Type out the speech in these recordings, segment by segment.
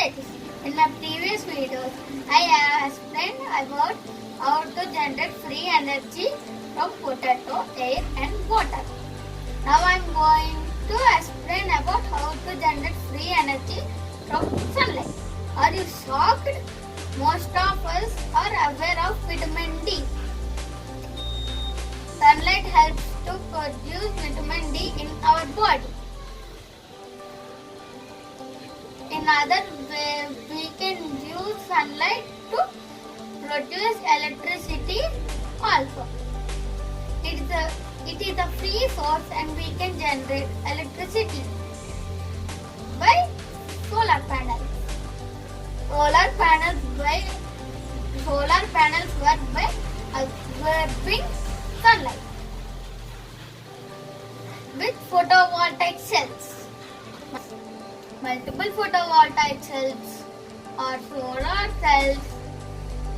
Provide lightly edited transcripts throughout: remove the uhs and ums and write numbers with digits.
stages. In my previous videos, I have explained about how to generate free energy from potato, air and water. Now I am going to explain about how to generate free energy from sunlight. Are you shocked? Most of us are aware of vitamin D. Sunlight helps to produce vitamin D in our body. In other way, we can use sunlight to produce electricity also. It is a free source and we can generate electricity by solar panels. Solar panels work by absorbing sunlight with photovoltaic cells. Multiple photovoltaic cells or solar cells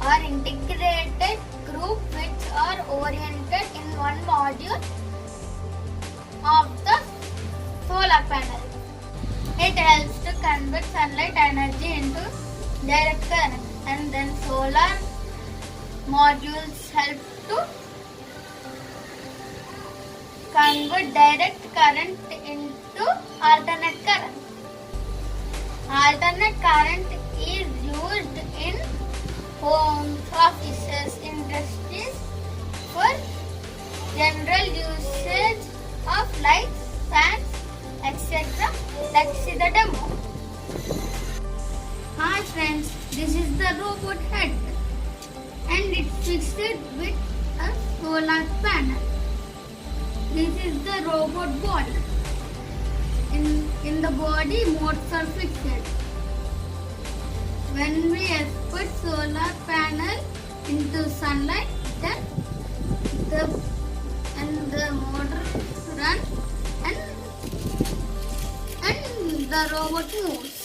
are integrated group which are oriented in one module of the solar panel. It helps to convert sunlight energy into direct current, and then solar modules help to convert direct current into alternate current. Alternate current is used in homes, offices, industries for general usage of lights, fans, etc. Let's see the demo. Hi friends, this is the robot head and it's fixed with a solar panel. This is the robot body. In the body, modes are fixed. When we put solar panel into sunlight, then the motor runs and the robot moves.